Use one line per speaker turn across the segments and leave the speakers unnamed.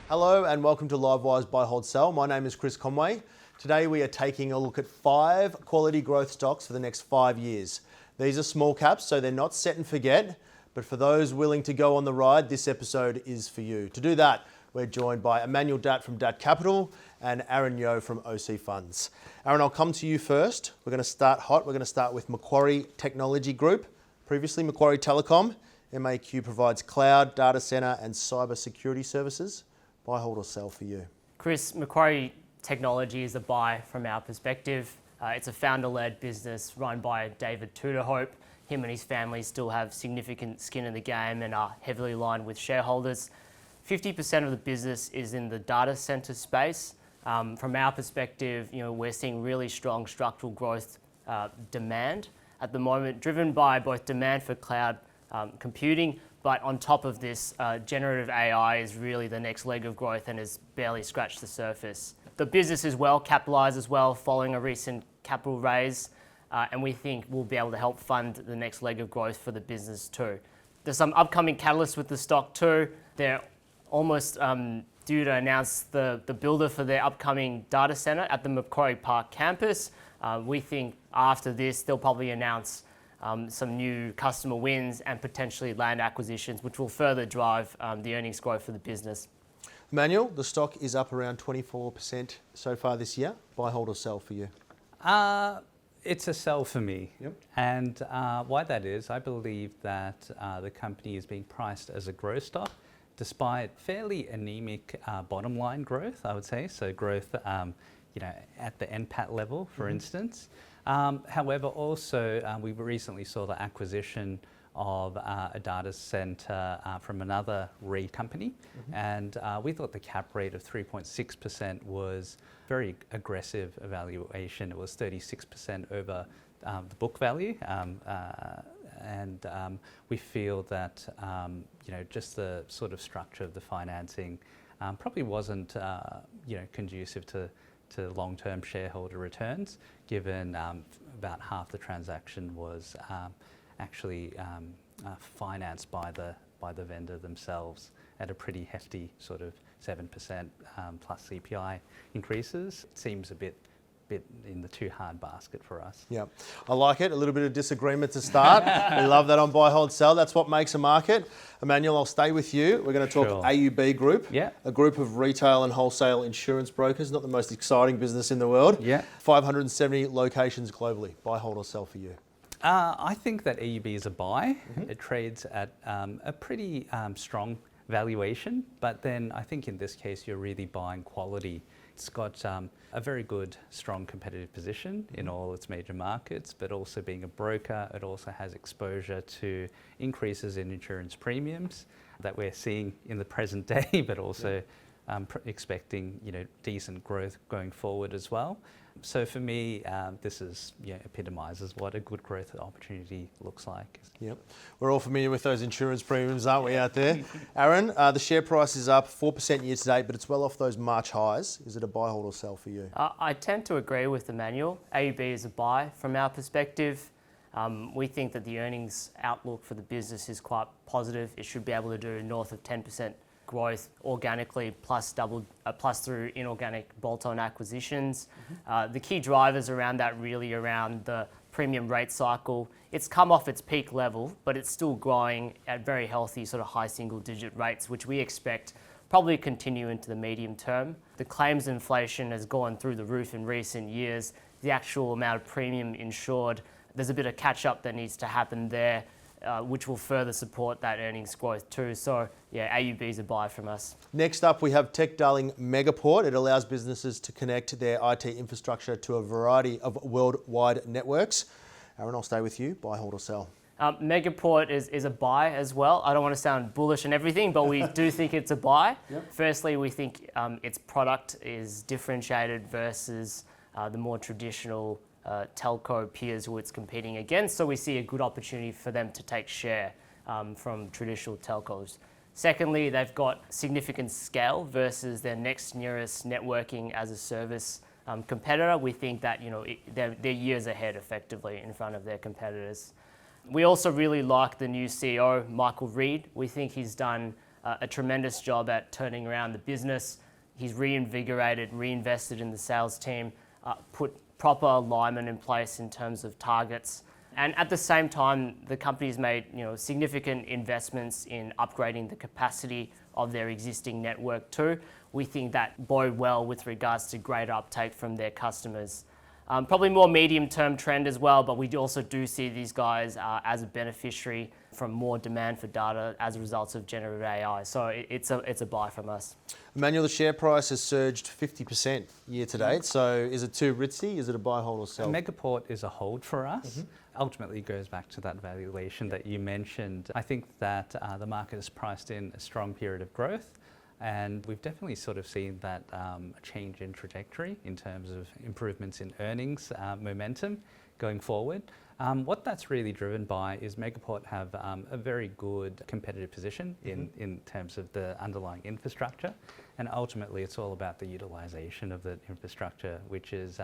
Hello and welcome to Livewire's Buy, Hold, Sell. My name is Chris Conway. Today we are taking a look at 5 quality growth stocks for the next 5 years. These are small caps, so they're not set and forget, but for those willing to go on the ride, this episode is for you. To do that, we're joined by Emanuel Datt from Datt Capital and Yeoh from OC Funds. Aaron, I'll come to you first. We're going to start hot. We're going to start with Macquarie Technology Group, previously Macquarie Telecom. MAQ provides cloud, data centre and cyber security services. Buy, hold or sell for you?
Chris, Macquarie Technology is a buy from our perspective. It's a founder-led business run by David Tudorhope. Him and his family still have significant skin in the game and are heavily aligned with shareholders. 50% of the business is in the data centre space. From our perspective, we're seeing really strong structural growth demand at the moment, driven by both demand for cloud computing, but on top of this, generative AI is really the next leg of growth and has barely scratched the surface. The business is well capitalised as well, following a recent capital raise, and we think we'll be able to help fund the next leg of growth for the business too. There's some upcoming catalysts with the stock too. They're almost due to announce the builder for their upcoming data centre at the Macquarie Park campus. We think after this, they'll probably announce some new customer wins and potentially land acquisitions, which will further drive the earnings growth for the business.
Emanuel, the stock is up around 24% so far this year. Buy, hold or sell for you?
It's a sell for me.
Yep.
And why that is, I believe that the company is being priced as a growth stock, despite fairly anemic bottom line growth, I would say. So growth, at the NPAT level, for instance. However, also we recently saw the acquisition of a data centre from another REIT company, and we thought the cap rate of 3.6% was very aggressive evaluation. It was 36% over the book value, and we feel that just the sort of structure of the financing probably wasn't conducive to long-term shareholder returns, given about half the transaction was actually financed by the vendor themselves at a pretty hefty sort of 7% plus CPI increases. It seems a bit in the too hard basket for us.
Yeah, I like it. A little bit of disagreement to start. We love that on buy, hold, sell. That's what makes a market. Emanuel, I'll stay with you. We're going to talk AUB Group, a group of retail and wholesale insurance brokers, not the most exciting business in the world. 570 locations globally. Buy, hold or sell for you?
I think that AUB is a buy. It trades at a pretty strong valuation, but then I think in this case you're really buying quality. It's got a very good, strong competitive position in all its major markets, but also being a broker, it also has exposure to increases in insurance premiums that we're seeing in the present day, but also expecting decent growth going forward as well. So for me, this is epitomises what a good growth opportunity looks like.
Yep, we're all familiar with those insurance premiums, aren't we, out there? Aaron, the share price is up 4% year to date, but it's well off those March highs. Is it a buy, hold or sell for you?
I tend to agree with Emanuel. AUB is a buy from our perspective. We think that the earnings outlook for the business is quite positive. It should be able to do north of 10% growth organically, plus through inorganic bolt-on acquisitions. The key drivers around that really around the premium rate cycle. It's come off its peak level, but it's still growing at very healthy sort of high single-digit rates, which we expect probably continue into the medium term. The claims inflation has gone through the roof in recent years. The actual amount of premium insured, there's a bit of catch-up that needs to happen there, which will further support that earnings growth too. So AUB is a buy from us.
Next up, we have tech darling Megaport. It allows businesses to connect their IT infrastructure to a variety of worldwide networks. Aaron, I'll stay with you. Buy, hold or sell?
Megaport is a buy as well. I don't want to sound bullish and everything, but we do think it's a buy. Firstly, we think its product is differentiated versus the more traditional telco peers who it's competing against. So we see a good opportunity for them to take share from traditional telcos. Secondly, they've got significant scale versus their next nearest networking as a service competitor. We think that they're years ahead effectively in front of their competitors. We also really like the new CEO, Michael Reid. We think he's done a tremendous job at turning around the business. He's reinvigorated, reinvested in the sales team, put proper alignment in place in terms of targets. And at the same time, the company's made significant investments in upgrading the capacity of their existing network too. We think that bode well with regards to greater uptake from their customers. Probably more medium-term trend as well, but we also do see these guys as a beneficiary from more demand for data as a result of generative AI. So it's a buy from us.
Emanuel, the share price has surged 50% year to date. So is it too ritzy? Is it a buy, hold or sell?
Megaport is a hold for us. Ultimately, it goes back to that valuation that you mentioned. I think that the market has priced in a strong period of growth. And we've definitely sort of seen that change in trajectory in terms of improvements in earnings momentum going forward. What that's really driven by is Megaport have a very good competitive position in terms of the underlying infrastructure. And ultimately, it's all about the utilisation of the infrastructure, which is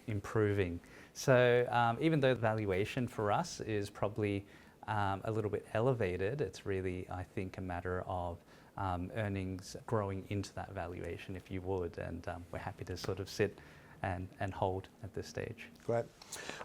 improving. So even though the valuation for us is probably a little bit elevated, it's really, I think, a matter of earnings growing into that valuation, if you would, and we're happy to sort of sit and hold at this stage.
Great.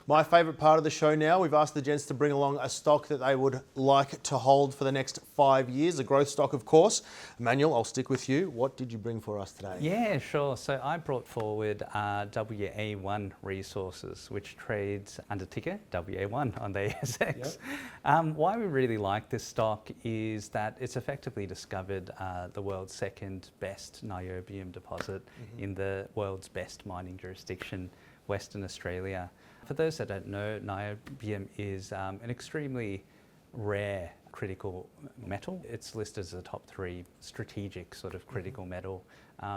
My favourite part of the show now, we've asked the gents to bring along a stock that they would like to hold for the next 5 years, a growth stock, of course. Emanuel, I'll stick with you. What did you bring for us today?
Yeah, sure. So I brought forward WA1 Resources, which trades under ticker WA1 on the ASX. Yep. Why we really like this stock is that it's effectively discovered the world's second best niobium deposit in the world's best mining jurisdiction, Western Australia. For those that don't know, niobium is an extremely rare critical metal. It's listed as a top 3 strategic sort of critical metal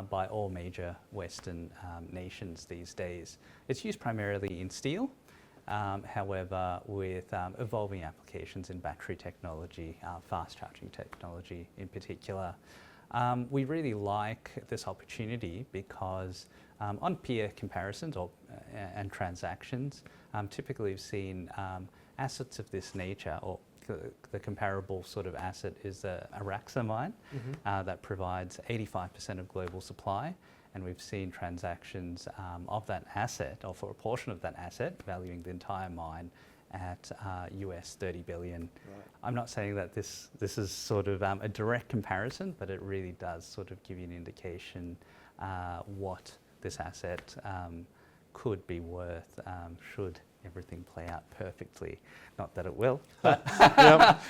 by all major Western nations these days. It's used primarily in steel, however, with evolving applications in battery technology, fast charging technology in particular. We really like this opportunity because on peer comparisons and transactions, typically we've seen assets of this nature, or the comparable sort of asset is a Araxa mine that provides 85% of global supply, and we've seen transactions of that asset, or for a portion of that asset, valuing the entire mine at US 30 billion. Right. I'm not saying that this is sort of a direct comparison, but it really does sort of give you an indication what this asset could be worth should everything play out perfectly. Not that it will, but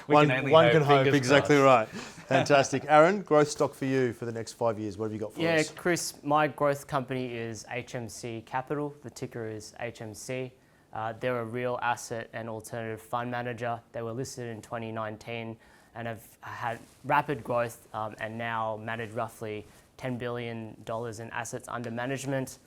one can hope. Exactly right. Fantastic. Aaron, growth stock for you for the next 5 years. What have you got for us?
Yeah, Chris, my growth company is HMC Capital. The ticker is HMC. They're a real asset and alternative fund manager. They were listed in 2019 and have had rapid growth and now manage roughly $10 billion in assets under management.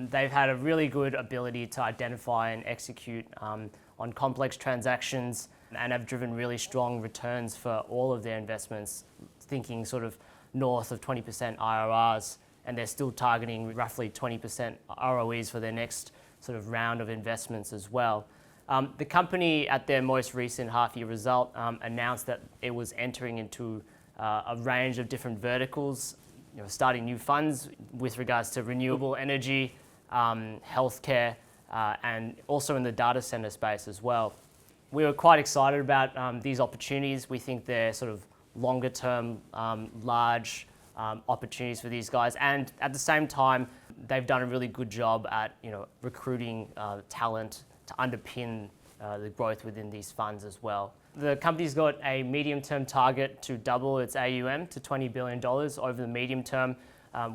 They've had a really good ability to identify and execute on complex transactions and have driven really strong returns for all of their investments, thinking sort of north of 20% IRRs, and they're still targeting roughly 20% ROEs for their next sort of round of investments as well. The company at their most recent half-year result announced that it was entering into a range of different verticals, starting new funds with regards to renewable energy, healthcare, and also in the data center space as well. We were quite excited about these opportunities. We think they're sort of longer term, large opportunities for these guys. And at the same time, they've done a really good job at recruiting talent to underpin the growth within these funds as well. The company's got a medium-term target to double its AUM to $20 billion over the medium term.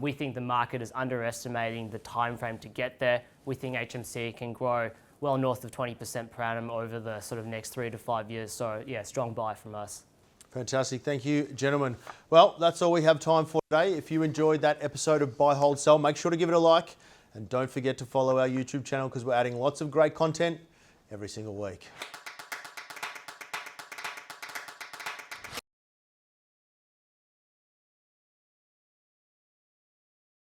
We think the market is underestimating the time frame to get there. We think HMC can grow well north of 20% per annum over the sort of next 3 to 5 years. So yeah, strong buy from us.
Fantastic. Thank you, gentlemen. Well, that's all we have time for today. If you enjoyed that episode of Buy, Hold, Sell, make sure to give it a like. And don't forget to follow our YouTube channel because we're adding lots of great content every single week.